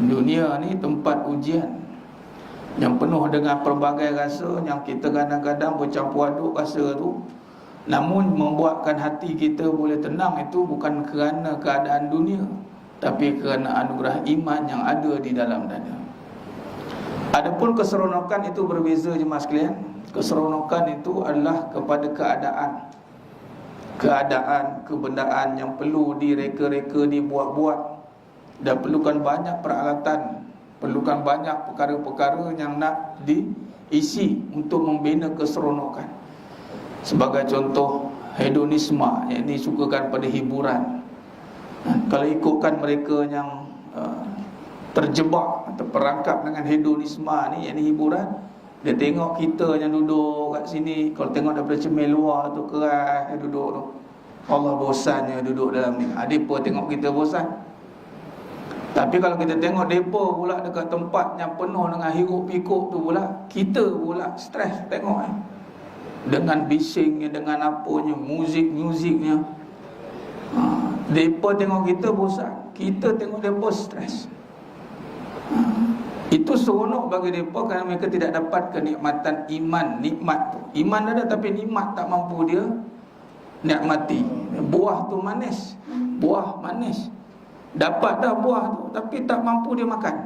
Dunia ni tempat ujian yang penuh dengan pelbagai rasa, yang kita kadang-kadang bercampur aduk rasa tu. Namun membuatkan hati kita boleh tenang itu bukan kerana keadaan dunia, tapi kerana anugerah iman yang ada di dalam dada. Adapun keseronokan itu berbeza jemaah sekalian. Keseronokan itu adalah kepada keadaan, kebendaan yang perlu direka-reka, dibuat-buat, dan perlukan banyak peralatan, perlukan banyak perkara-perkara yang nak diisi untuk membina keseronokan. Sebagai contoh, hedonisme, yang disukakan pada hiburan. Kalau ikutkan mereka yang terjebak atau perangkap dengan hedonisme ni, yang hiburan, dia tengok kita yang duduk kat sini, kalau tengok daripada cermin luar tu, keras duduk tu, Allah bosannya duduk dalam ni. Mereka tengok kita bosan. Tapi kalau kita tengok mereka pula dekat tempat yang penuh dengan hiruk pikuk tu pula, kita pula stres tengok dengan bisingnya, dengan apanya, muzik-muziknya. Mereka tengok kita bosan, kita tengok mereka stres. Itu seronok bagi mereka kerana mereka tidak dapat kenikmatan iman. Nikmat tu, iman ada tapi nikmat tak mampu dia nikmati. Buah tu manis, buah manis, dapat dah buah tu tapi tak mampu dia makan.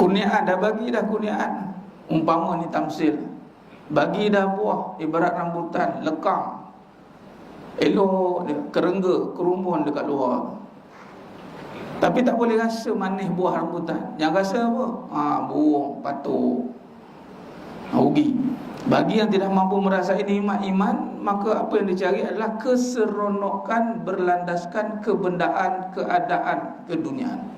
Kurniaan dah bagi dah, kurniaan umpama ni tamsil, bagi dah buah ibarat rambutan lekang, elok dia, kerengga, kerumbun dekat luar, tapi tak boleh rasa manis buah rambutan. Yang rasa apa? Burung, patuk, rugi. Bagi yang tidak mampu merasai nikmat iman, maka apa yang dicari adalah keseronokan berlandaskan kebendaan, keadaan, keduniaan.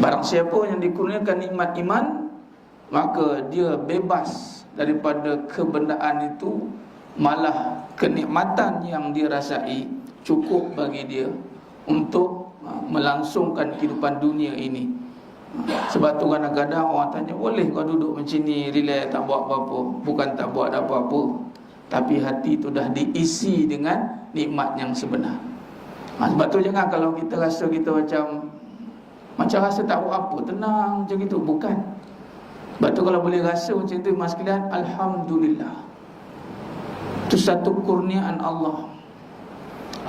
Barang siapa yang dikurniakan nikmat iman, maka dia bebas daripada kebendaan itu. Malah kenikmatan yang dia rasai cukup bagi dia untuk melangsungkan kehidupan dunia ini. Sebab tu kadang-kadang orang tanya, boleh kau duduk macam ni relax tak buat apa-apa? Bukan tak buat apa-apa, tapi hati tu dah diisi dengan nikmat yang sebenar. Sebab tu jangan kalau kita rasa kita macam rasa tak buat apa, tenang macam itu, bukan. Sebab tu kalau boleh rasa macam tu mas sekalian, alhamdulillah, itu satu kurniaan Allah.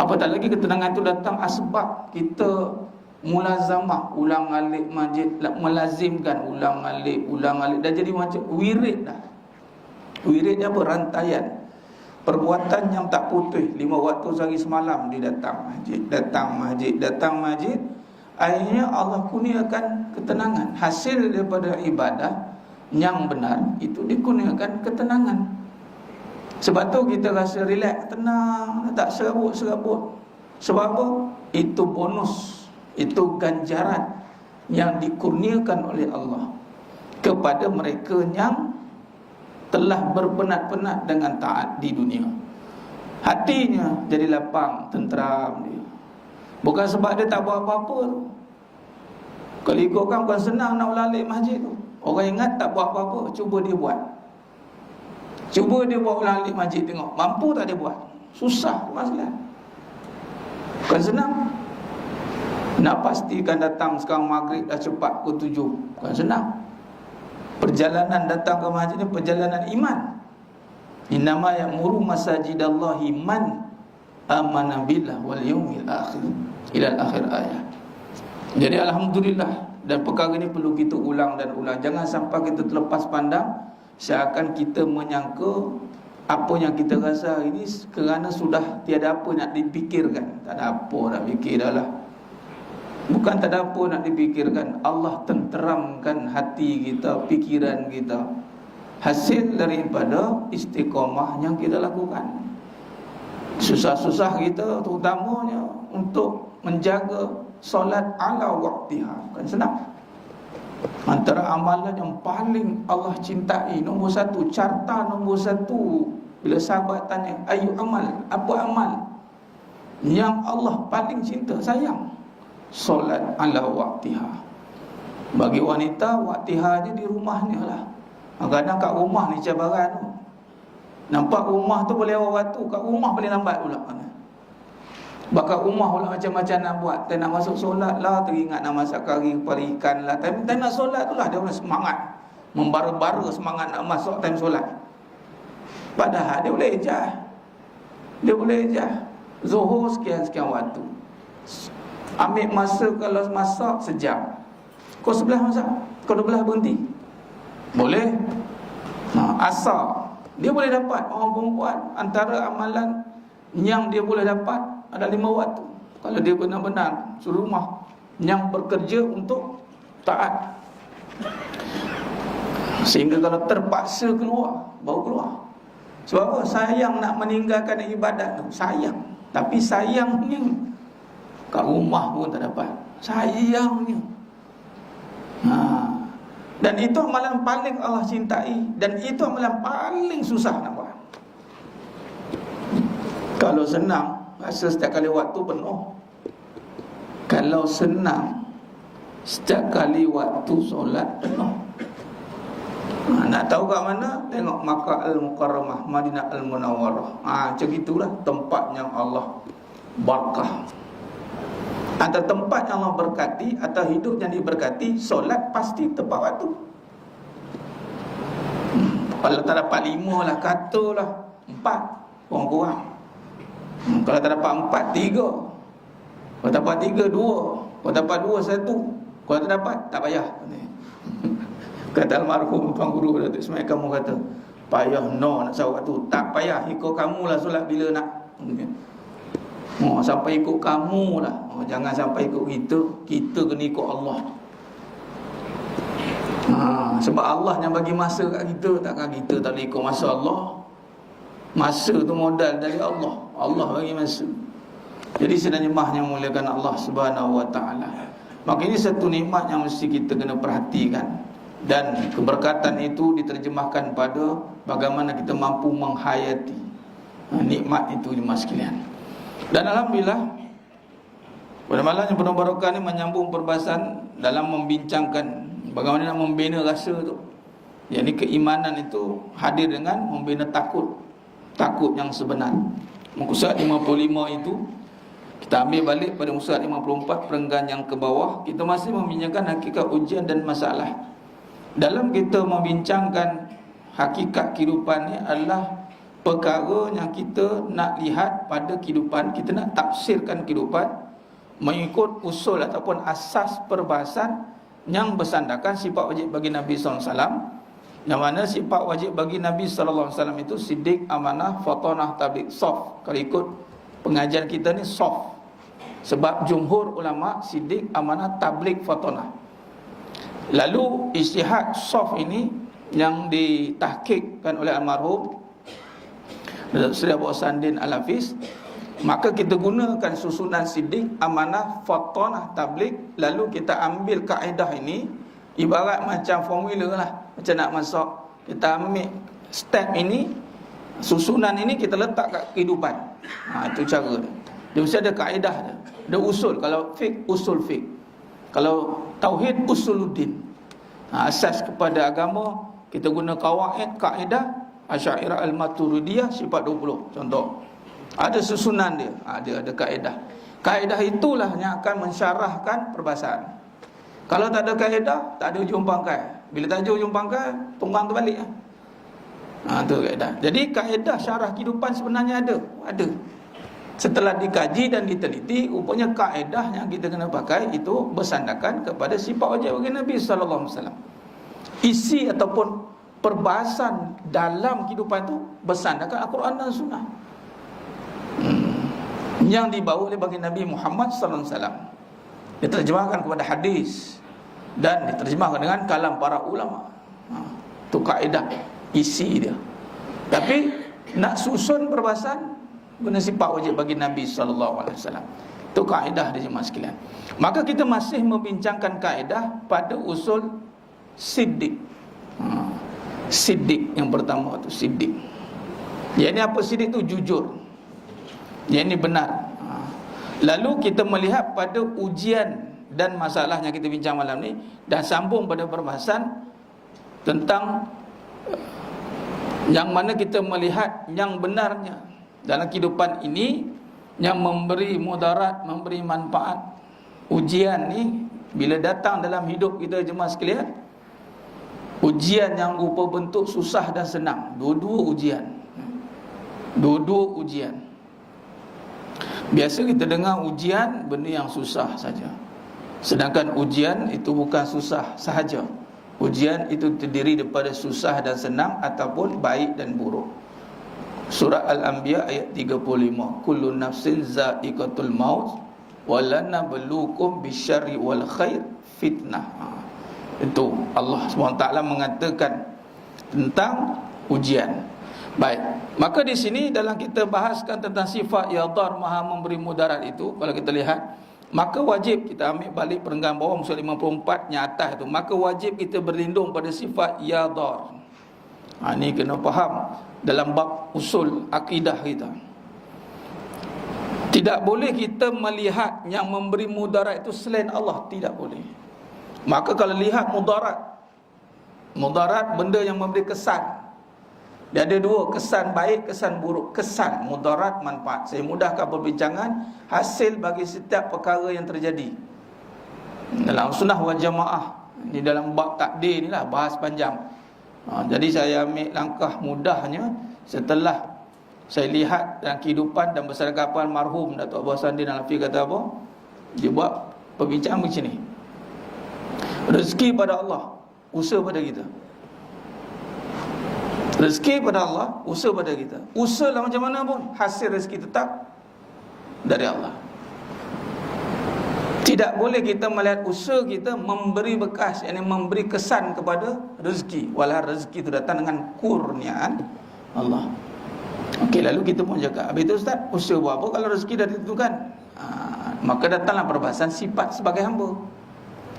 Apatah lagi ketenangan itu datang asbab kita mulazamah, ulang-alik masjid, melazimkan ulang-alik, dah jadi macam wirid dah. Wirid apa? Rantaian perbuatan yang tak putus. 5 waktu sehari semalam dia datang masjid. Akhirnya Allah kurniakan ketenangan. Hasil daripada ibadah yang benar itu dikurniakan ketenangan. Sebab tu kita rasa relax, tenang, tak serabut-serabut. Sebab apa? Itu bonus, itu ganjaran yang dikurniakan oleh Allah kepada mereka yang telah berpenat-penat dengan taat di dunia. Hatinya jadi lapang, tenteram dia. Bukan sebab dia tak buat apa-apa tu. Kalau ikutkan bukan senang nak ulang-alik masjid tu. Orang ingat tak buat apa-apa, cuba dia buat. Cuba dia buat ulang-alik masjid, tengok mampu tak dia buat. Susah masalah. Bukan senang. Nak pastikan datang sekarang maghrib dah cepat pukul 7, bukan senang. Perjalanan datang ke masjid ni perjalanan iman. Innama ya'muru masajidallahi man amana billah wal yaumil akhir, ila akhir ayat. Jadi alhamdulillah, dan perkara ini perlu kita ulang dan ulang. Jangan sampai kita terlepas pandang, seakan kita menyangka apa yang kita rasa ini kerana sudah tiada apa nak dipikirkan. Tak ada apa nak fikir dah lah. Bukan tak ada apa nak dipikirkan, Allah tenteramkan hati kita, pikiran kita, hasil daripada istiqamah yang kita lakukan. Susah-susah kita terutamanya untuk menjaga solat ala waktiha, bukan senang. Antara amalan yang paling Allah cintai, nombor 1, carta nombor 1. Bila sahabat tanya, ayu amal, apa amal yang Allah paling cinta, sayang? Solat ala waktiha. Bagi wanita, waktiha je di rumahnya lah. Kadang kat rumah ni cabaran tu. Nampak rumah tu boleh lewat waktu, kat rumah boleh lambat pula. Bakal rumah pula macam-macam nak buat. Tak nak masuk solat lah, teringat nak masak kari kepala ikan lah. Tak nak solat tu lah, dia orang semangat, membara-bara semangat nak masuk time solat. Padahal dia boleh ejah. Dia boleh ejah Zuhur sekian-sekian waktu, ambil masa kalau masak sejam. Kau 11 masak, kau 12 berhenti, boleh. Asar dia boleh dapat. Orang perempuan antara amalan yang dia boleh dapat ada 5 waktu. Kalau dia benar-benar suruh rumah yang bekerja untuk taat. Sehingga kalau terpaksa keluar, baru keluar. Sebab apa? Sayang nak meninggalkan ibadat tu. Sayang. Tapi sayangnya kat rumah pun tak dapat. Sayangnya. Dan itu amalan paling Allah cintai. Dan itu amalan paling susah nak buat. Kalau senang, rasa setiap kali waktu penuh. Kalau senang, setiap kali waktu solat penuh. Nak tahu kat mana? Tengok Makkah Al-Mukarramah, Madinah Al-Munawwarah. Macam itulah tempat yang Allah barakah. Antara tempat yang Allah berkati atau hidup yang diberkati, solat pasti tepat waktu. Kalau tak dapat 5 lah, katalah 4, kurang-kurang. Kalau tak dapat 4, 3. Kalau tak dapat 3, 2. Kalau tak dapat 2, 1. Kalau tak dapat, tak payah. Kata almarhum Tuan Guru Datuk Ismail, kamu kata payah no nak sahur waktu. Tak payah, ikut kamulah solat bila nak. Sampai ikut kamulah. Jangan sampai ikut kita. Kita kena ikut Allah. Sebab Allah yang bagi masa kat kita. Takkan kita tak boleh ikut masa Allah. Masa tu modal dari Allah. Allah bagi masa. Jadi sebenarnya mah yang muliakan Allah Subhanahu wa taala. Maka ini satu nikmat yang mesti kita kena perhatikan. Dan keberkatan itu diterjemahkan pada bagaimana kita mampu menghayati nikmat itu jemaah sekalian. Dan alhamdulillah, pada malam yang penuh barakah ini menyambung perbahasan dalam membincangkan bagaimana nak membina rasa tu. Yang ini keimanan itu hadir dengan membina takut yang sebenar. Muka surat 55 itu kita ambil balik pada muka surat 54 perenggan yang ke bawah. Kita masih membincangkan hakikat ujian dan masalah. Dalam kita membincangkan hakikat kehidupan ni adalah perkara yang kita nak lihat pada kehidupan, kita nak tafsirkan kehidupan mengikut usul ataupun asas perbahasan yang bersandarkan sifat wajib bagi Nabi SAW. Yang mana sifat wajib bagi Nabi SAW itu siddiq, amanah, fatanah, tabligh, soft. Kalau ikut pengajian kita ni soft. Sebab jumhur ulama siddiq, amanah, tabligh, fatanah. Lalu ijtihad soft ini yang ditahqiqkan oleh almarhum Sri Abu Sandin Al-Hafiz, maka kita gunakan susunan siddiq, amanah, fatanah, tabligh. Lalu kita ambil kaedah ini ibarat macam formula lah, macam nak masak. Kita ambil step ini, susunan ini kita letak kat kehidupan. Itu cara dia. Dia mesti ada kaedah dia. Ada usul. Kalau fiqh, usul fiqh. Kalau tauhid, usuluddin. Asas kepada agama, kita guna kawaid, kaedah. Asy'ariyah al-Maturidiyah sifat 20 contoh. Ada susunan dia. Dia ada kaedah. Kaedah itulah yang akan mensyarahkan perbahasan. Kalau tak ada kaedah, tak ada ujung pangkal. Bila tak ada ujung pangkal, tumbang terbalik. Itu kaedah. Jadi kaedah syarah kehidupan sebenarnya ada. Setelah dikaji dan diteliti, rupanya kaedah yang kita kena pakai itu bersandarkan kepada sifat wajib bagi Nabi sallallahu alaihi wasallam. Isi ataupun perbahasan dalam kehidupan itu bersandarkan Al-Quran dan Sunnah yang dibawa oleh bagi Nabi Muhammad sallallahu alaihi wasallam. Diterjemahkan kepada hadis dan diterjemahkan dengan kalam para ulama. Itu kaedah isi dia. Tapi nak susun perbahasan guna sifat wajib bagi Nabi sallallahu alaihi wasallam. Itu kaedah dia jemaah sekalian. Maka kita masih membincangkan kaedah pada usul siddiq. Siddiq yang pertama tu siddiq. Yang ini apa siddiq tu? Jujur. Yang ini benar. Lalu kita melihat pada ujian dan masalah yang kita bincang malam ni dan sambung pada perbahasan tentang yang mana kita melihat yang benarnya dalam kehidupan ini yang memberi mudarat, memberi manfaat. Ujian ni bila datang dalam hidup kita jemaah sekalian, ujian yang rupa bentuk susah dan senang, dua-dua ujian. Dua-dua ujian. Biasa kita dengar ujian benda yang susah saja. Sedangkan ujian itu bukan susah sahaja. Ujian itu terdiri daripada susah dan senang ataupun baik dan buruk. Surah Al-Anbiya ayat 35. Kullu nafsin za'iqatul maut walanabluukum bisyarri wal khair fitnah. Itu Allah SWT mengatakan tentang ujian. Baik, maka di sini dalam kita bahaskan tentang sifat ya dar, maha memberi mudarat itu, kalau kita lihat, maka wajib kita ambil balik perenggan bawah muka 54 yang atas itu. Maka wajib kita berlindung pada sifat ya dar. Ini kena faham dalam bab usul akidah kita. Tidak boleh kita melihat yang memberi mudarat itu selain Allah, tidak boleh. Maka kalau lihat mudarat benda yang memberi kesan. Dia ada dua, kesan baik, kesan buruk. Kesan, mudarat, manfaat. Saya mudahkan perbincangan hasil bagi setiap perkara yang terjadi dalam sunnah wal jamaah. Di dalam bab takdir ni lah, bahas panjang. Jadi saya ambil langkah mudahnya setelah saya lihat dalam kehidupan dan bersarakapan marhum Datuk Abu Sandin Al-Hafiz kata apa? Dia buat perbincangan macam ni. Rezeki pada Allah, usaha pada kita. Rezeki pada Allah, usaha pada kita. Usaha lah macam mana pun, hasil rezeki tetap dari Allah. Tidak boleh kita melihat usaha kita memberi bekas, yakni memberi kesan kepada rezeki, walau rezeki itu datang dengan kurniaan Allah. Okey, lalu kita pun cakap, habis itu Ustaz, usaha buat apa kalau rezeki dah ditentukan? Maka datanglah perbahasan sifat sebagai hamba.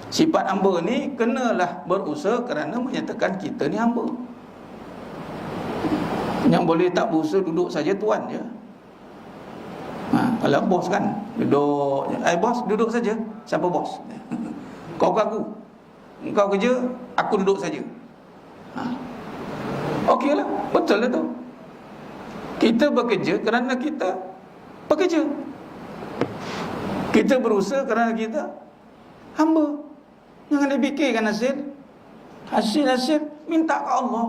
Sifat hamba ni kenalah berusaha kerana menyatakan kita ni hamba. Yang boleh tak berusaha duduk saja tuan je. Kalau bos kan duduk, bos duduk saja. Siapa bos? Kau ke aku? Kau kerja, aku duduk saja. Okeylah, betul lah tu. Kita bekerja kerana kita bekerja. Kita berusaha kerana kita hamba. Jangan dipikirkan hasil. Hasil minta ke Allah.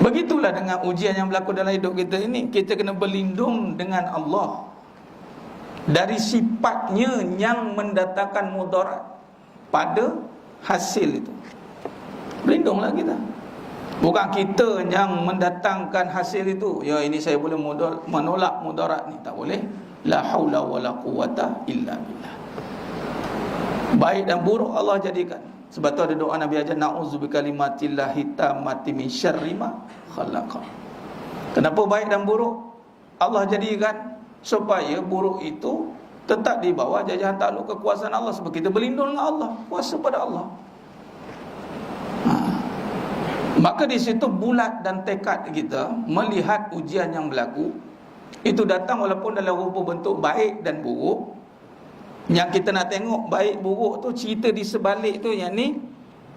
Begitulah dengan ujian yang berlaku dalam hidup kita ini. Kita kena berlindung dengan Allah dari sifatnya yang mendatangkan mudarat pada hasil itu. Berlindunglah kita. Bukan kita yang mendatangkan hasil itu. Ya, ini saya boleh menolak mudarat ni. Tak boleh. La haula wala quwata illa billah. Baik dan buruk Allah jadikan. Sebab tu ada doa Nabi ajar, na'udzu bikalimatillahi tammati min syarri ma khalaqa. Kenapa baik dan buruk Allah jadikan? Supaya buruk itu tetap di bawah jajahan takluk kekuasaan Allah. Sebab kita berlindung dengan Allah, kuasa pada Allah. Maka di situ bulat dan tekad kita melihat ujian yang berlaku itu datang walaupun dalam rupa bentuk baik dan buruk. Yang kita nak tengok baik buruk tu, cerita di sebalik tu, yang ni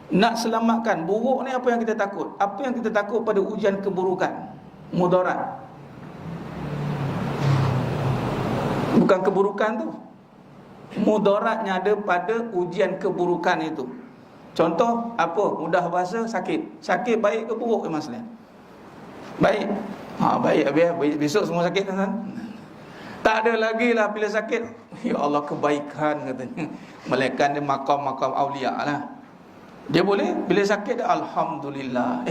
nak selamatkan. Buruk ni apa yang kita takut? Apa yang kita takut pada ujian keburukan, mudarat? Bukan keburukan tu, mudaratnya ada pada ujian keburukan itu. Contoh apa? Mudah bahasa, sakit. Sakit baik ke buruk ke masalah? Baik. Baik. Besok semua sakit kan? Tak ada lagi lah bila sakit, ya Allah kebaikan katanya. Malaikat dia makam-makam awliya lah. Dia boleh bila sakit alhamdulillah.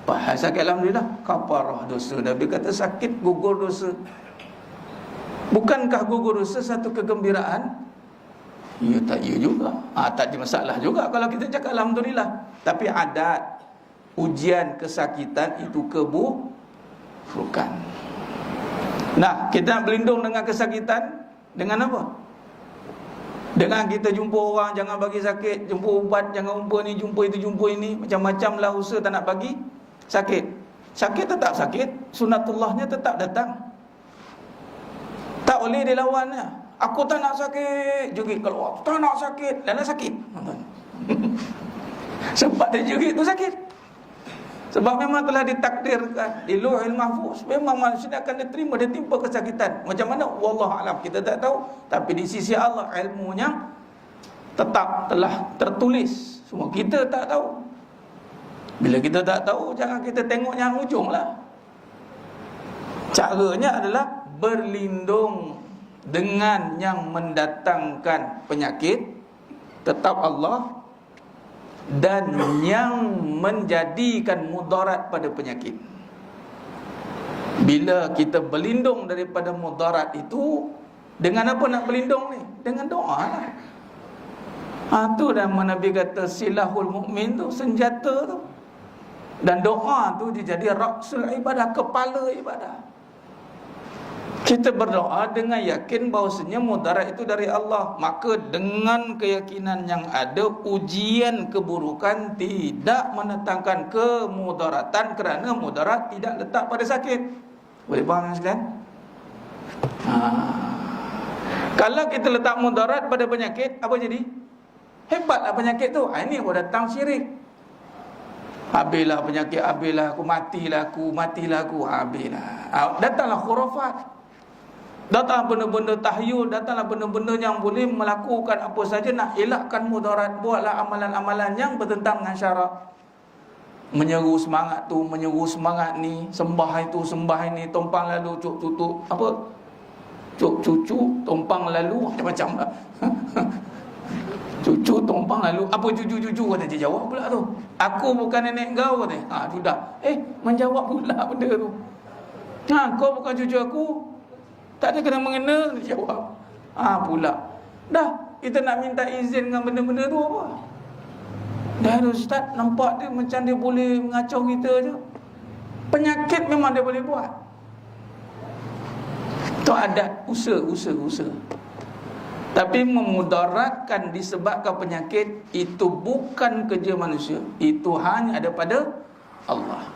Bahas sakit alhamdulillah, kafarah dosa. Nabi kata sakit gugur dosa. Bukankah gugur dosa satu kegembiraan? Ya tak, ya juga. Tak ada masalah juga kalau kita cakap alhamdulillah. Tapi adat ujian kesakitan itu keburukan. Nah, kita nak berlindung dengan kesakitan dengan apa? Dengan kita jumpa orang jangan bagi sakit, jumpa ubat jangan jumpa ni, jumpa itu, jumpa ini, macam-macam lah usaha tak nak bagi sakit. Sakit tetap sakit, sunatullahnya tetap datang. Tak boleh dilawannya. Aku tak nak sakit, jugit keluar. Tak nak sakit, dan sakit. Sempat dia jugit tu sakit. Sebab memang telah ditakdirkan di Lauhul Mahfuz, memang manusia akan diterima, dia timpa kesakitan. Macam mana? Wallahu alam, kita tak tahu. Tapi di sisi Allah ilmunya tetap telah tertulis. Semua kita tak tahu. Bila kita tak tahu, jangan kita tengok yang ujung lah. Caranya adalah berlindung dengan yang mendatangkan penyakit, tetap Allah, dan yang menjadikan mudarat pada penyakit. Bila kita berlindung daripada mudarat itu, dengan apa nak berlindung ni? Dengan doa lah. Tu nama Nabi kata silahul mukmin tu, senjata tu. Dan doa tu dia jadi raksul ibadah, kepala ibadah. Kita berdoa dengan yakin bahawasanya mudarat itu dari Allah. Maka dengan keyakinan yang ada, ujian keburukan tidak mendatangkan kemudaratan, kerana mudarat tidak letak pada sakit. Boleh faham sekalian? Kalau kita letak mudarat pada penyakit, apa jadi? Hebatlah penyakit tu. Ini baru datang syirik. Habislah penyakit, habislah aku, matilah aku, habislah. Datanglah khurafat. Datang benda-benda tahyul, datanglah benda-benda yang boleh melakukan apa saja nak elakkan mudarat. Buatlah amalan-amalan yang bertentang dengan syarak. Menyeru semangat tu, menyeru semangat ni, sembah itu, sembah ini, tumpang lalu, cuk tutup, apa? Cuk cucu, tumpang lalu, macam-macam lah. Cucu, tumpang lalu, apa cucu-cucu? Kata dia jawab pula tu. Aku bukan nenek kau, kata. Sudah. Menjawab pula benda tu. Kau bukan cucu aku. Tak ada kena mengena, dia jawab. Pula. Dah, kita nak minta izin dengan benda-benda tu apa? Dah Ustaz, nampak dia macam dia boleh mengacau kita je. Penyakit memang dia boleh buat. Itu adat, usaha. Tapi memudaratkan disebabkan penyakit, itu bukan kerja manusia. Itu hanya ada pada Allah.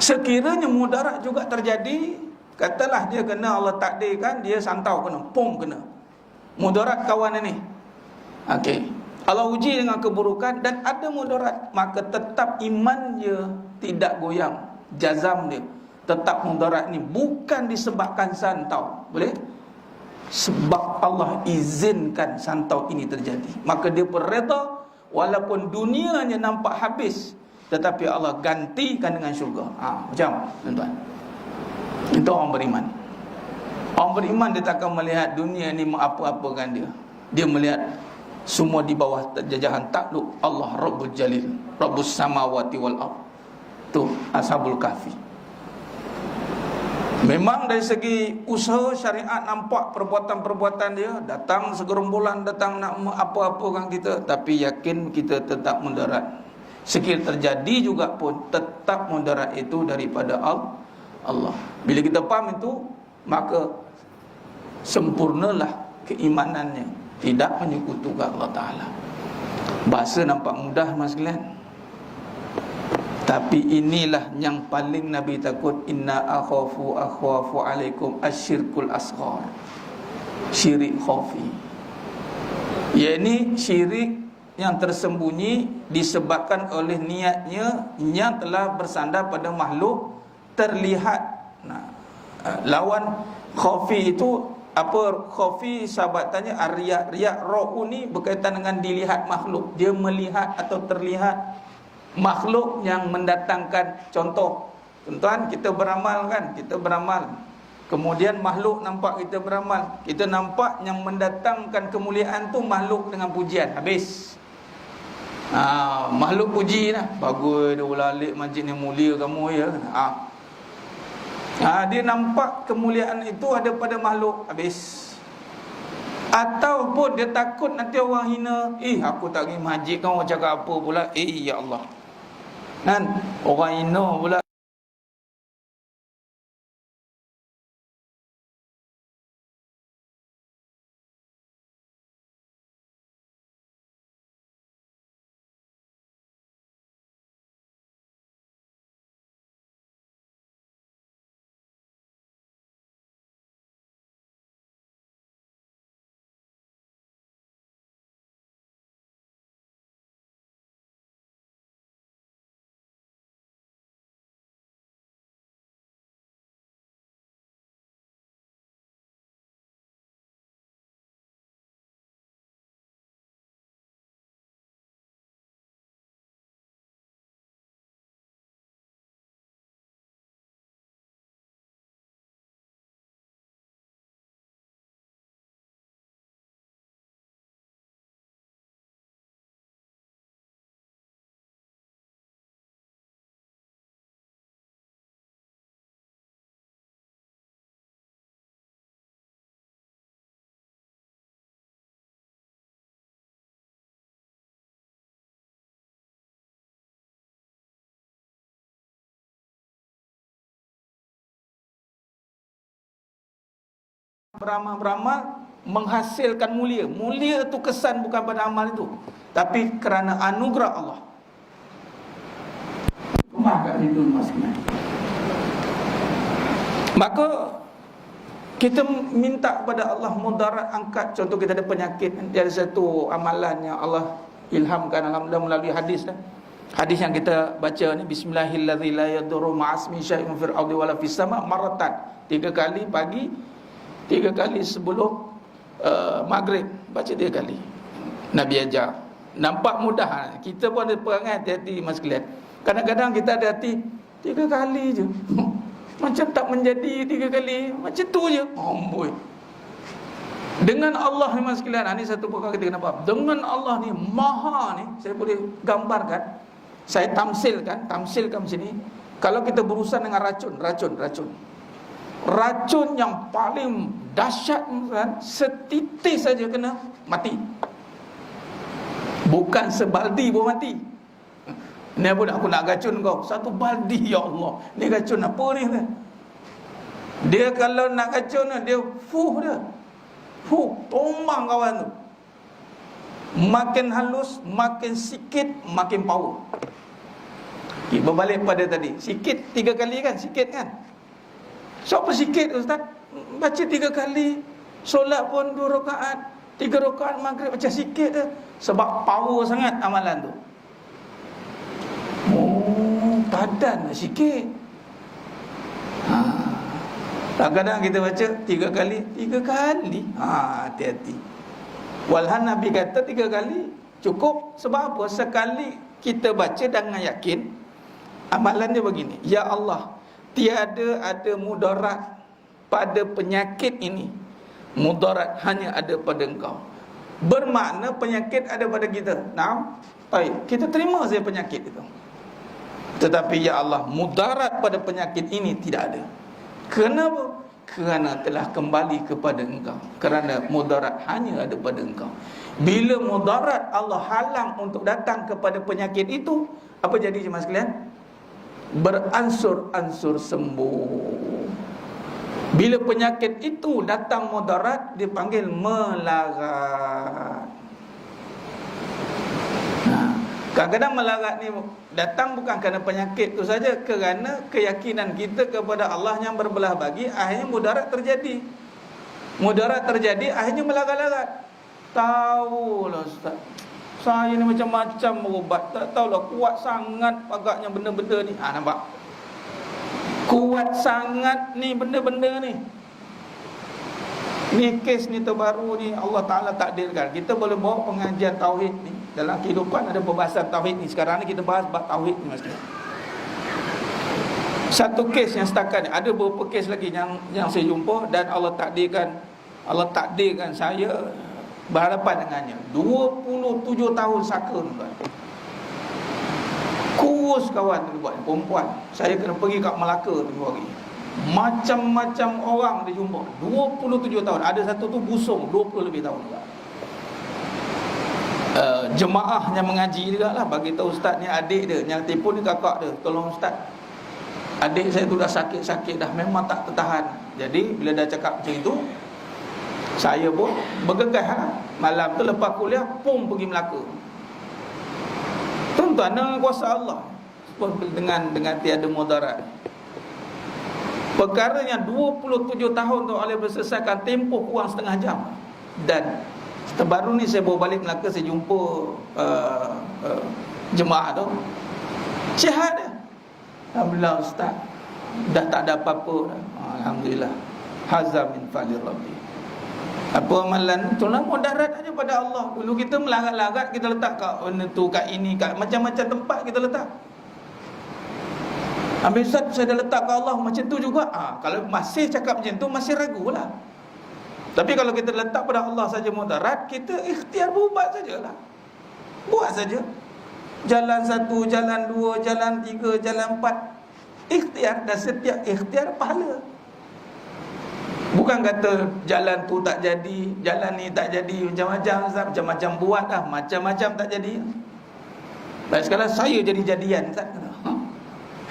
Sekiranya mudarat juga terjadi, katalah dia kena Allah takdirkan, dia santau kena, kena mudarat kawan ini. Allah uji dengan keburukan dan ada mudarat, maka tetap iman dia tidak goyang, jazam dia tetap mudarat ni bukan disebabkan santau. Boleh? Sebab Allah izinkan santau ini terjadi, maka dia berreda walaupun dunianya nampak habis, tetapi Allah gantikan dengan syurga. Macam tuan-tuan, itu orang beriman. Orang beriman dia takkan melihat dunia ni apa-apakan dia. Dia melihat semua di bawah jajahan takluk Allah Rabbul Jalil, Rabbus samawati wal ard. Tu Ashabul Kahfi. Memang dari segi usaha syariat nampak perbuatan-perbuatan dia, datang segerombolan, datang nak apa-apakan kita, tapi yakin kita tetap mudarat. Sekiranya terjadi juga pun tetap mudarat itu daripada Allah. Bila kita faham itu, maka sempurnalah keimanannya, tidak menyekutukan Allah Ta'ala. Bahasa nampak mudah mas sekalian, tapi inilah yang paling Nabi takut. Inna akhafu alaikum asyirkul asghar, syirik khafi. Ini syirik yang tersembunyi disebabkan oleh niatnya yang telah bersandar pada makhluk terlihat. Lawan khafi itu apa? Khafi sahabat tanya, riak ro'u ni berkaitan dengan dilihat makhluk. Dia melihat atau terlihat makhluk yang mendatangkan. Contoh, tuan-tuan, kita beramal kan, kita beramal, kemudian makhluk nampak kita beramal, kita nampak yang mendatangkan kemuliaan tu makhluk dengan pujian, habis. Makhluk puji lah, bagus dia ulalik masjid ni mulia kamu ya. Dia nampak kemuliaan itu ada pada makhluk, habis. Ataupun dia takut nanti orang hina, aku tak pergi masjid, kau cakap apa pula, ya Allah, kan orang hina pula. beramal menghasilkan mulia. Mulia tu kesan bukan pada amal itu, tapi kerana anugerah Allah. Maka kita minta kepada Allah mudarat angkat. Contoh kita ada penyakit, dia ada satu amalan yang Allah ilhamkan alhamdulillah melalui hadis kan. Hadis yang kita baca ni, bismillahirrahmanirrahim, la yadurru ma'asmi syai'un fil ardi wala fis sama' maratan. 3 kali pagi, 3 kali sebelum maghrib, baca 3 kali. Nabi ajar. Nampak mudah. Kita pun ada perangai hati-hati mas sekalian. Kadang-kadang kita ada hati 3 kali je. Macam tak menjadi 3 kali. Macam tu je. Amboi. Dengan Allah ni mas sekalian, ini satu perkara kita kena faham. Dengan Allah ni, maha ni, saya boleh gambarkan, saya tamsilkan macam ni. Kalau kita berurusan dengan racun yang paling dahsyat kan, setitis saja kena mati. Bukan sebaldi pun mati. Ni apa aku nak racun kau? Satu baldi, ya Allah. Ni racun apa ni? Dia kalau nak racun dia dia. Tombang kawan tu. Makin halus, makin sikit, makin power. Okay, berbalik pada tadi. Sikit 3 kali kan? Sikit kan? So apa sikit Ustaz? Baca 3 kali. Solat pun 2 rakaat, 3 rakaat maghrib macam sikit je. Sebab power sangat amalan tu. Padan lah sikit. Kadang-kadang kita baca 3 kali. Hati-hati. Walhan Nabi kata 3 kali cukup. Sebab apa? Sekali kita baca dengan yakin, amalan dia begini. Ya Allah, tiada ada mudarat pada penyakit ini. Mudarat hanya ada pada Engkau. Bermakna penyakit ada pada kita. Nah, baik, kita terima saja penyakit itu. Tetapi ya Allah, mudarat pada penyakit ini tidak ada. Kenapa? Kerana telah kembali kepada Engkau. Kerana mudarat hanya ada pada Engkau. Bila mudarat Allah halang untuk datang kepada penyakit itu, apa jadi jemaah sekalian? Beransur-ansur sembuh. Bila penyakit itu datang mudarat, dipanggil melarat. Kadang-kadang melarat ni datang bukan kerana penyakit tu saja, kerana keyakinan kita kepada Allah yang berbelah bagi, akhirnya mudarat terjadi. Mudarat terjadi, akhirnya melarat-larat. Tahulah Ustaz, saya ni macam-macam berubat, tak tahulah kuat sangat agaknya benda-benda ni. Nampak? Kuat sangat ni benda-benda ni. Ni kes ni terbaru ni, Allah Ta'ala takdirkan kita boleh bawa pengajian tauhid ni. Dalam kehidupan ada perbahasan tauhid ni. Sekarang ni kita bahas bab tauhid ni mas. Satu kes yang setakat ni, ada beberapa kes lagi yang saya jumpa, dan Allah takdirkan saya berhadapan dengannya. 27 tahun saka tuan. Kurus kawan tu buat, perempuan. Saya kena pergi kat Melaka tu hari. Macam-macam orang dia jumpa. 27 tahun. Ada satu tu busung 20 lebih tahun juga. Jemaah yang mengaji juga lah bagi tahu ustaz ni, adik dia yang telefon ni kakak dia, tolong ustaz, adik saya tu dah sakit-sakit dah, memang tak tertahan. Jadi bila dah cakap macam itu, saya pun bergegas lah. Malam tu lepas kuliah pergi Melaka. Tuan-tuan, dengan kuasa Allah, dengan tiada mudarat. Perkara yang 27 tahun tu oleh berselesaikan tempoh kurang setengah jam. Dan terbaru ni saya bawa balik Melaka, saya jumpa jemaah tu, sihat dia. Alhamdulillah ustaz, dah tak ada apa-apa dah. Alhamdulillah. Hazam min falir rabbi. Apa amalan tu lah, mudarat hanya pada Allah. Dulu kita melarat-larat, kita letak kat tu, kat ini, kat macam-macam tempat kita letak. Habis ustaz, saya dah letak kat Allah macam tu juga. Kalau masih cakap macam tu, masih ragulah. Tapi kalau kita letak pada Allah saja mudarat, kita ikhtiar berubat sajalah. Buat saja. Jalan 1, jalan 2, jalan 3, jalan 4. Ikhtiar, dan setiap ikhtiar pahala. Bukan kata jalan tu tak jadi, jalan ni tak jadi, macam-macam buat dah, macam-macam tak jadi. Dan sekarang saya jadi-jadian Ustaz.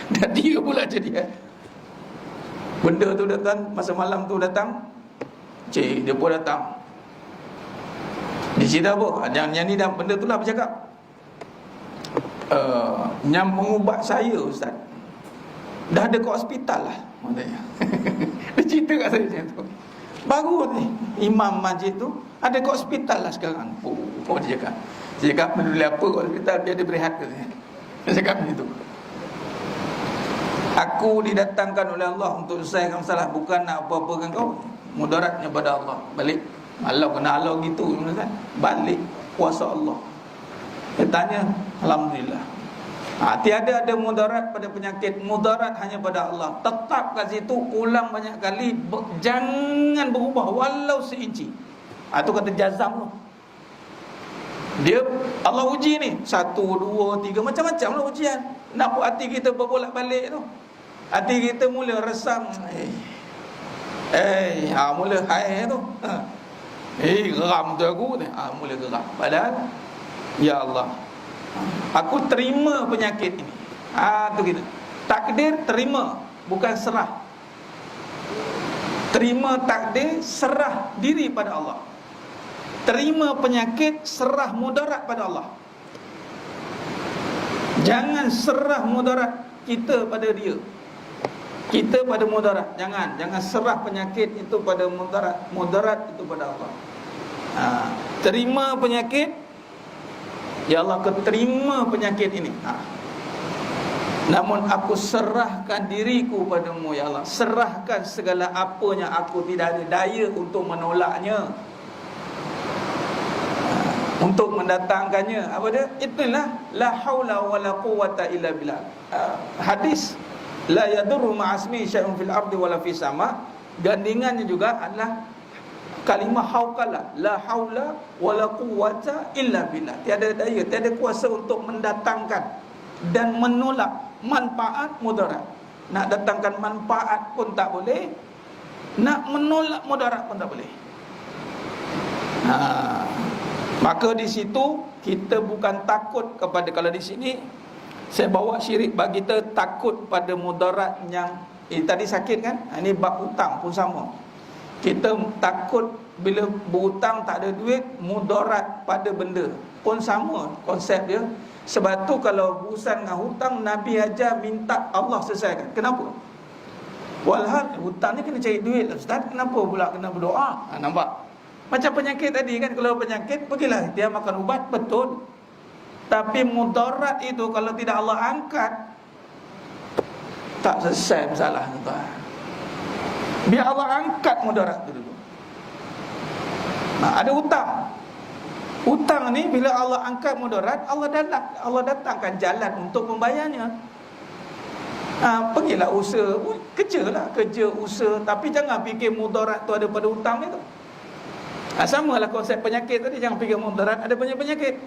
Dan dia pula jadian. Benda tu datang, masa malam tu datang, Cik, dia pun datang. Dia cerita apa? Yang ni dah benda tu lah bercakap. Yang mengubat saya Ustaz, dah ada kat hospital lah maknanya. Dia cerita kat saya macam tu. Baru ni imam masjid tu ada kat hospital lah sekarang. Dia cakap. Dia cakap peduli apa kat hospital, biar dia berehat ke. Dia cakap macam tu. Aku didatangkan oleh Allah untuk selesaikan masalah, bukan nak apa-apakan kau. Mudaratnya pada Allah. Balik. Kalau kena Allah gitu, balik kuasa Allah. Dia tanya, alhamdulillah. Tiada ada mudarat pada penyakit. Mudarat hanya pada Allah. Tetap kat situ, ulang banyak kali, jangan berubah walau seinci. Itu kata jazam tu. Dia Allah uji ni 1, 2, 3, macam-macam lah ujian. Nak buat hati kita berbolak-balik tu. Hati kita mula resam, mula hai tu. Geram tu aku ni. Mula geram. Padahal ya Allah, aku terima penyakit ini. Tu kita. Takdir terima, bukan serah. Terima takdir, serah diri pada Allah. Terima penyakit, serah mudarat pada Allah. Jangan serah mudarat kita pada dia, kita pada mudarat. Jangan serah penyakit itu pada mudarat. Mudarat itu pada Allah. Terima penyakit, ya Allah, keterima penyakit ini. Namun aku serahkan diriku padamu, ya Allah. Serahkan segala apanya, aku tidak ada daya untuk menolaknya, untuk mendatangkannya. Apa dia? Itulah la haula wala quwwata illa billah. Hadis la yadurru ma'asmi syai'un fil ardi wala fis sama. Gandingannya juga adalah kalimah hauqala, la haula wala quwwata illa billah. Tiada daya, tiada kuasa untuk mendatangkan dan menolak manfaat mudarat. Nak datangkan manfaat pun tak boleh, nak menolak mudarat pun tak boleh. Maka di situ kita bukan takut kepada, kalau di sini saya bawa syirik bagi kita takut pada mudarat yang tadi sakit kan. Ini bab hutang pun sama. Kita takut bila berhutang tak ada duit, mudarat pada benda pun sama konsep dia. Sebab tu kalau berurusan dengan hutang, Nabi ajar minta Allah selesaikan. Kenapa? Walhal hutang ni kena cari duit lah Ustaz, kenapa pula kena berdoa? Nampak? Macam penyakit tadi kan, kalau penyakit pergilah dia makan ubat, betul. Tapi mudarat itu kalau tidak Allah angkat, tak selesai masalah tuan. Biar Allah angkat mudarat itu dulu. Ada hutang. Hutang ni bila Allah angkat mudarat, Allah datangkan jalan untuk membayarnya. Pergilah usaha, kerja usaha, tapi jangan fikir mudarat tu ada pada hutang itu. Samalah konsep penyakit tadi, jangan fikir mudarat ada banyak penyakit.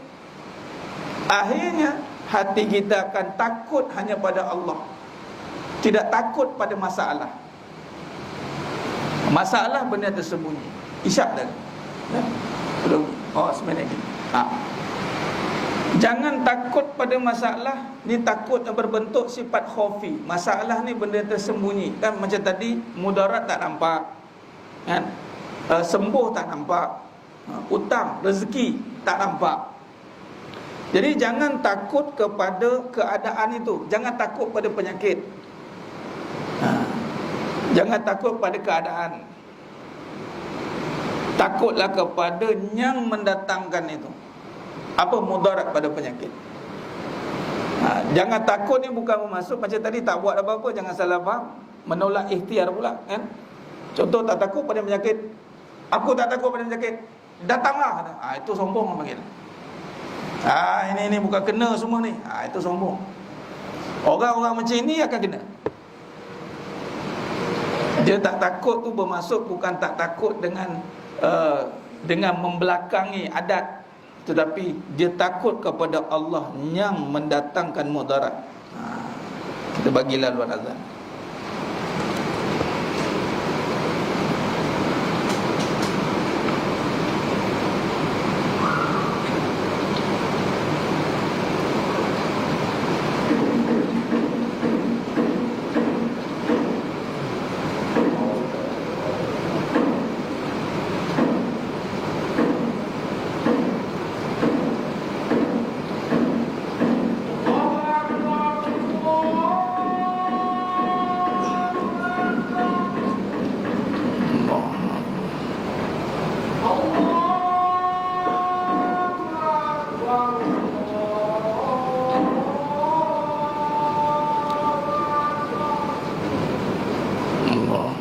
Akhirnya hati kita akan takut hanya pada Allah, tidak takut pada masalah. Masalah benda tersembunyi. Isyak dah. Belum. Sebenarnya lagi. Jangan takut pada masalah. Ni takut yang berbentuk sifat khafi. Masalah ni benda tersembunyi. Kan macam tadi, mudarat tak nampak, kan? Sembuh tak nampak, hutang, rezeki tak nampak. Jadi jangan takut kepada keadaan itu. Jangan takut pada penyakit. Jangan takut pada keadaan. Takutlah kepada yang mendatangkan itu. Apa mudarat pada penyakit. Jangan takut ni bukan bermaksud macam tadi tak buat apa-apa, jangan salah faham, menolak ikhtiar pula kan. Contoh, tak takut pada penyakit. Aku tak takut pada penyakit, datanglah. Itu sombong orang panggil. Ini bukan kena semua ni. Itu sombong. Orang-orang macam ini akan kena. Dia tak takut tu bermaksud bukan tak takut dengan membelakangi adat, tetapi dia takut kepada Allah yang mendatangkan mudarat. Kita bagilah luar azan. Allah.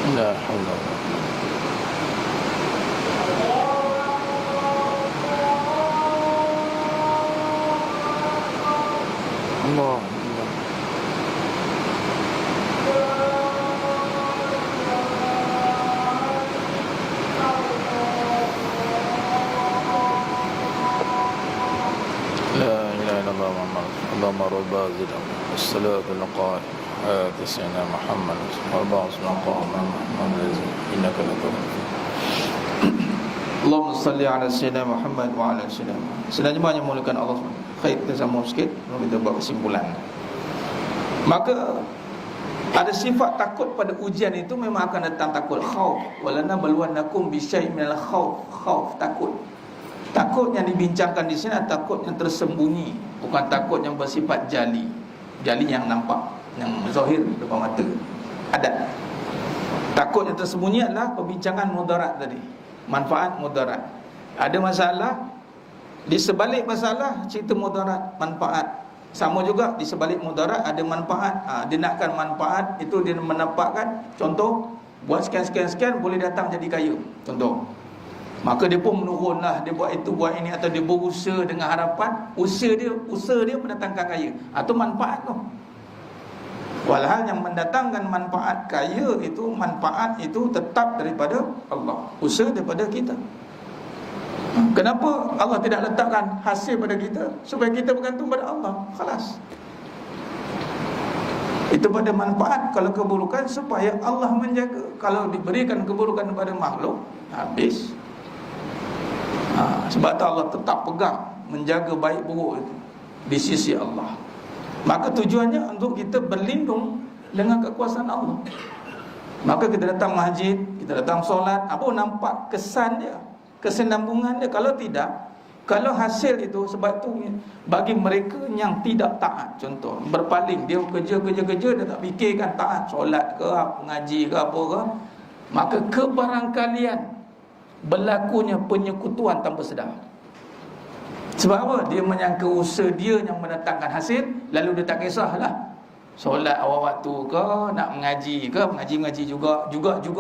La haula wa la Allah. La ilaha illallah Muhammad Allahumma rabbana zid as-salatu al-qa'im آت سيدنا محمد وارض عن محمد إنك لتغفر Allahumma salli ala sayyidina Muhammad wa ala sayyidina Muhammad. Sedang jemaah yang mulakan Allah SWT. Khair kita sambung sikit lalu kita buat kesimpulan. Maka ada sifat takut pada ujian itu memang akan datang takut khauf. Walana balwannakum bisyai minal khauf takut. Takut yang dibincangkan di sini adalah takut yang tersembunyi, bukan takut yang bersifat jali. Jali yang nampak, yang zahir depan mata. Ada. Takut yang tersembunyi adalah perbincangan mudarat tadi. Manfaat mudarat. Ada masalah, di sebalik masalah cerita mudarat, manfaat. Sama juga di sebalik mudarat ada manfaat. Dia nakkan manfaat itu dia menampakkan. Contoh, buat sekian boleh datang jadi kaya. Contoh. Maka dia pun menurunlah, dia buat itu buat ini, atau dia berusaha dengan harapan usaha dia mendatangkan kaya. Atau manfaat tu. Walhal yang mendatangkan manfaat kaya itu, manfaat itu tetap daripada Allah, usaha daripada kita. Kenapa Allah tidak letakkan hasil pada kita? Supaya kita bergantung pada Allah. Khalas. Itu pada manfaat. Kalau keburukan supaya Allah menjaga. Kalau diberikan keburukan kepada makhluk, habis. Sebab tu Allah tetap pegang menjaga baik buruk itu di sisi Allah. Maka tujuannya untuk kita berlindung dengan kekuasaan Allah. Maka kita datang masjid, kita datang solat, apa nampak kesan dia, kesinambungan dia. Kalau tidak, kalau hasil itu, sebab tu bagi mereka yang tidak taat, contoh berpaling, dia kerja dia tak fikirkan taat, solat ke, mengaji ke apa ke, maka kebarangkalian berlakunya penyekutuan tanpa sedar. Sebab apa? Dia menyangka usaha dia yang mendatangkan hasil, lalu dia tak kisahlah solat awal waktu ke, nak mengaji ke, mengaji juga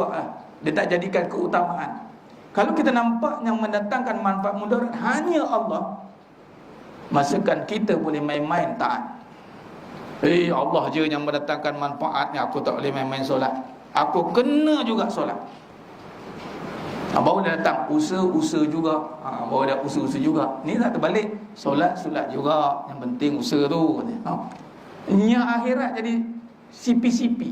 lah. Dia tak jadikan keutamaan. Kalau kita nampak yang mendatangkan manfaat mudarat hanya Allah, masakan kita boleh main-main taat. Allah je yang mendatangkan manfaatnya, aku tak boleh main-main solat. Aku kena juga solat. Baru dia datang usaha juga. Baru dia usaha juga. Ni tak terbalik. Solat juga. Yang penting usaha tu. Yang akhirat jadi sipi-sipi.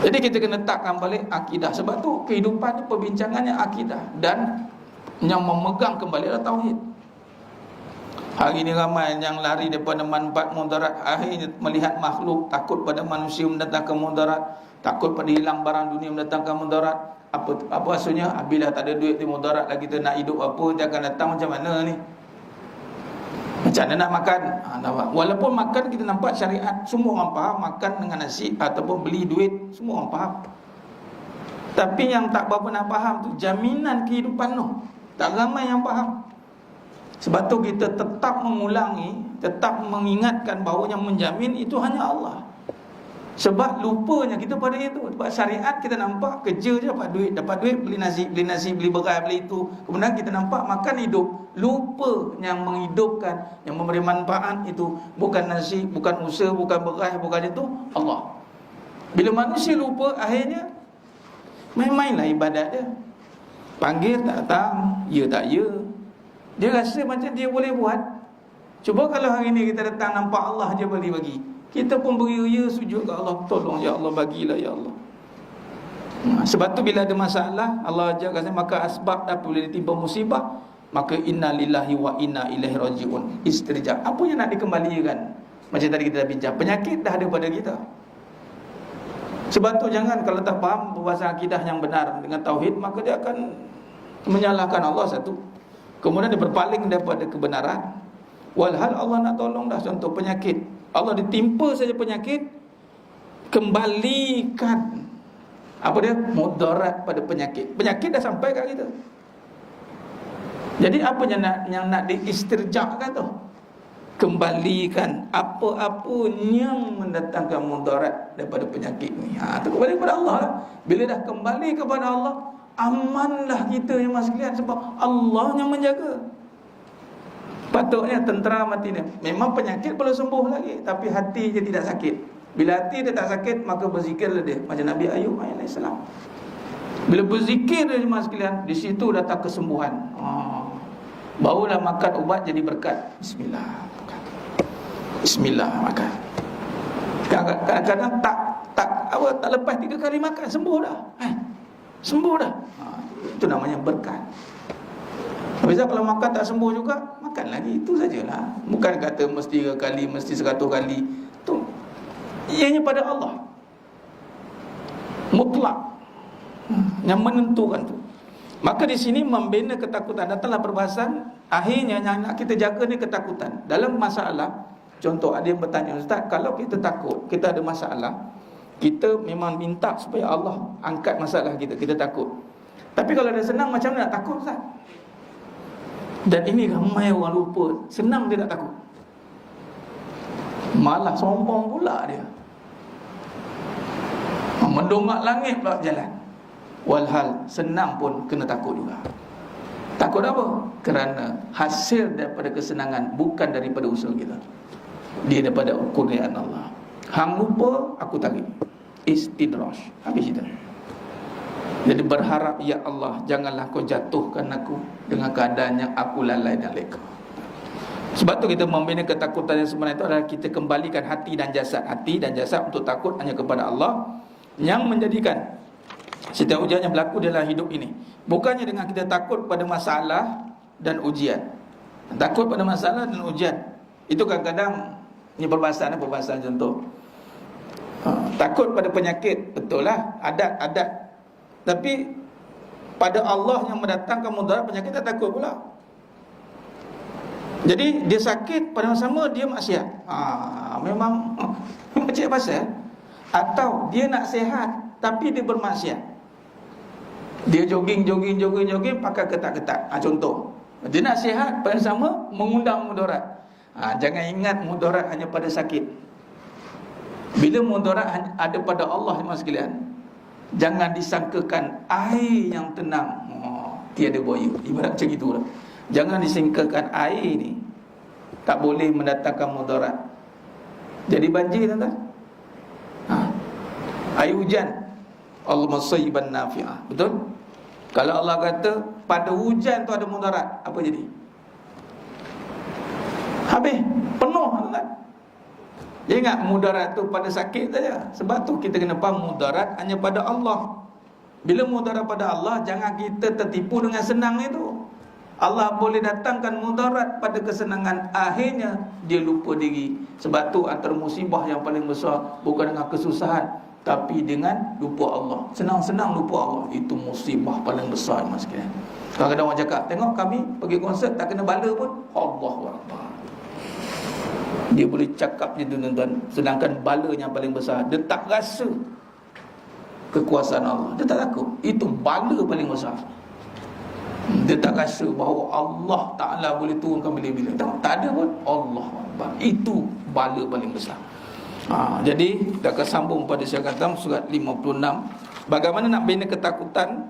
Jadi kita kena letakkan balik akidah. Sebab tu kehidupan ni perbincangannya akidah. Dan yang memegang kembali adalah tauhid. Hari ni ramai yang lari daripada manfaat mudarat, akhirnya melihat makhluk, takut pada manusia mendatangkan mudarat, takut pada hilang barang dunia mendatangkan mudarat. Apa maksudnya? Bila tak ada duit di mudarat lagi, kita nak hidup apa, dia akan datang macam mana ni? Macam mana nak makan? Walaupun makan kita nampak syariat, semua orang faham makan dengan nasi ataupun beli duit, semua orang faham. Tapi yang tak berapa nak faham tu jaminan kehidupan tu. Tak ramai yang faham. Sebab tu kita tetap mengulangi, tetap mengingatkan bahawa yang menjamin itu hanya Allah. Sebab lupanya kita pada itu. Sebab syariat kita nampak kerja je dapat duit beli nasi, beli beras, beli itu. Kemudian kita nampak makan hidup. Lupa yang menghidupkan, yang memberi manfaat itu bukan nasi, bukan usaha, bukan beras, bukan itu, Allah. Bila manusia lupa, akhirnya main-mainlah ibadat dia. Panggil tak datang, ya tak ya. Dia rasa macam dia boleh buat. Cuba kalau hari ni kita datang nampak Allah je bagi. Kita pun beria sujud ke Allah, tolong ya Allah, bagilah ya Allah. Sebab tu bila ada masalah, Allah ajar kata maka asbab dah boleh ditimpa musibah, maka inna lillahi wa inna ilaihi rajiun. Istirja. Apa yang nak dikembalikan? Macam tadi kita dah bincang, penyakit dah ada pada kita. Sebab tu jangan kalau tak faham perbahasan akidah yang benar dengan tauhid, maka dia akan menyalahkan Allah satu. Kemudian dia berpaling daripada kebenaran. Walhal Allah nak tolong dah. Contoh penyakit, Allah ditimpa saja penyakit, kembalikan apa dia? Mudarat pada penyakit. Penyakit dah sampai kat kita. Jadi apa yang nak diistirjakan tu? Kembalikan apa-apa yang mendatangkan mudarat daripada penyakit ni. Tu kembali kepada Allah lah. Bila dah kembali kepada Allah, amanlah kita yang mas sekalian, sebab Allah yang menjaga. Patutnya tentera mati ni. Memang penyakit perlu sembuh lagi, tapi hati dia tidak sakit. Bila hati dia tak sakit, maka berzikirlah dia. Macam Nabi Ayub AS. Bila berzikir dia mas sekalian, di situ datang kesembuhan. Barulah makan ubat jadi berkat. Bismillah makan. Bismillah makan. Kadang-kadang tak lepas 3 kali makan sembuh dah. Sembuh dah. Itu namanya berkat. Habis kalau makan tak sembuh juga, makan lagi. Itu sajalah. Bukan kata mesti 3 kali, mesti 100 kali. Itu ianya pada Allah. Mutlak. Yang menentukan tu. Maka di sini membina ketakutan. Datanglah perbahasan, akhirnya yang nak kita jaga ni ketakutan. Dalam masalah, contoh ada yang bertanya, Ustaz, kalau kita takut, kita ada masalah, kita memang minta supaya Allah angkat masalah kita, kita takut. Tapi kalau dah senang, macam mana nak takut, Ustaz? Dan ini ramai orang lupa, senang dia tak takut, malah sombong pula dia, mendongak langit pula jalan. Walhal senang pun kena takut juga. Takut apa? Kerana hasil daripada kesenangan bukan daripada usaha kita, dia daripada kurniaan Allah. Hang lupa, aku tarik. Istidraj. Habis itu. Jadi berharap, ya Allah, janganlah kau jatuhkan aku dengan keadaan yang aku lalai dan leka. Sebab tu kita membina ketakutan yang sebenarnya itu adalah kita kembalikan hati dan jasad. Hati dan jasad untuk takut hanya kepada Allah, yang menjadikan setiap ujian yang berlaku dalam hidup ini. Bukannya dengan kita takut pada masalah dan ujian. Takut pada masalah dan ujian itu kadang-kadang, ini perbahasan contoh. Takut pada penyakit, betul lah, adat. Tapi pada Allah yang mendatangkan mudarat penyakit, tak takut pula. Jadi dia sakit, pada masa sama dia maksiat. Memang macam pasal. Atau dia nak sihat tapi dia bermaksiat. Dia jogging pakai ketat-ketat. Contoh, dia nak sihat, pada sama mengundang mudarat. Jangan ingat mudarat hanya pada sakit. Bila mudarat ada pada Allah sekalian, jangan disangkakan air yang tenang tiada buaya. Ibarat macam itulah. Jangan disangkakan air ni tak boleh mendatangkan mudarat. Jadi banjir, tuan-tuan. Air hujan, Allahumma sayyiban nafi'ah. Betul? Kalau Allah kata pada hujan tu ada mudarat, apa jadi? Habis, penuh, tuan-tuan. Dia ingat mudarat tu pada sakit saja. Sebab tu kita kena faham mudarat hanya pada Allah. Bila mudarat pada Allah, jangan kita tertipu dengan senang itu. Allah boleh datangkan mudarat pada kesenangan, akhirnya dia lupa diri. Sebab tu antara musibah yang paling besar bukan dengan kesusahan, tapi dengan lupa Allah. Senang-senang lupa Allah, itu musibah paling besar, mas sekalian. Kadang-kadang orang cakap, tengok kami pergi konsert tak kena bala pun. Allahu Akbar. Dia boleh cakap je tuan-tuan. Sedangkan balanya yang paling besar, dia tak rasa kekuasaan Allah. Dia tak takut. Itu bala paling besar. Dia tak rasa bahawa Allah Ta'ala boleh turunkan bila-bila. Tak ada pun. Allah Akbar. Itu bala paling besar. Jadi kita akan sambung pada syarikat surat 56. Bagaimana nak bina ketakutan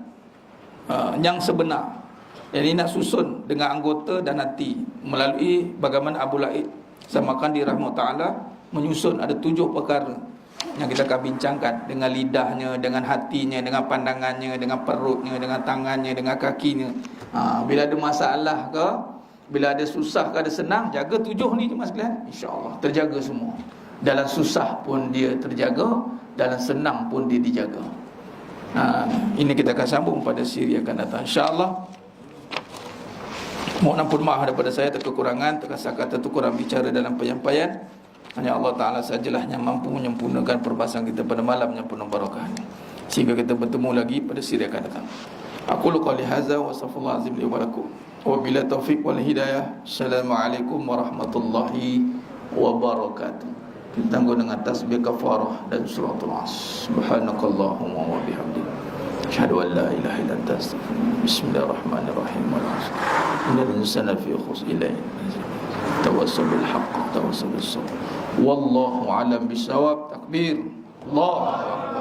yang sebenar. Jadi nak susun dengan anggota dan hati melalui bagaimana Abu Laid Samarqandi rahimahullah ta'ala menyusun ada 7 perkara yang kita akan bincangkan dengan lidahnya, dengan hatinya, dengan pandangannya, dengan perutnya, dengan tangannya, dengan kakinya. Bila ada masalah ke, bila ada susah ke, ada senang, jaga 7 ni jemaah sekalian, insya-Allah terjaga semua. Dalam susah pun dia terjaga, dalam senang pun dia dijaga. Ini kita akan sambung pada siri akan datang, insya-Allah. Mohon ampun maaf daripada saya kekurangan, terkasar kata tu kurang bicara dalam penyampaian. Hanya Allah Ta'ala sajalah yang mampu menyempurnakan perbahasan kita pada malam yang penuh barakah ini, sehingga kita bertemu lagi pada siri akan datang. Aku qali hadza wa astaghfirullah azim li wa lakum. Wa bila taufiq wal hidayah. Assalamualaikum warahmatullahi wabarakatuh. Kita tangguh dengan tasbih kafarah dan suratul As. Subhanakallahumma wa bihamdika asyhadu an la ilaha illa anta astaghfiruka. Bismillahirrahmanirrahim. Innal insana fi khusr illa tawassul bil haqq tawassul bis sabr. Wallahu a'lam bissawab. Takbir. Allah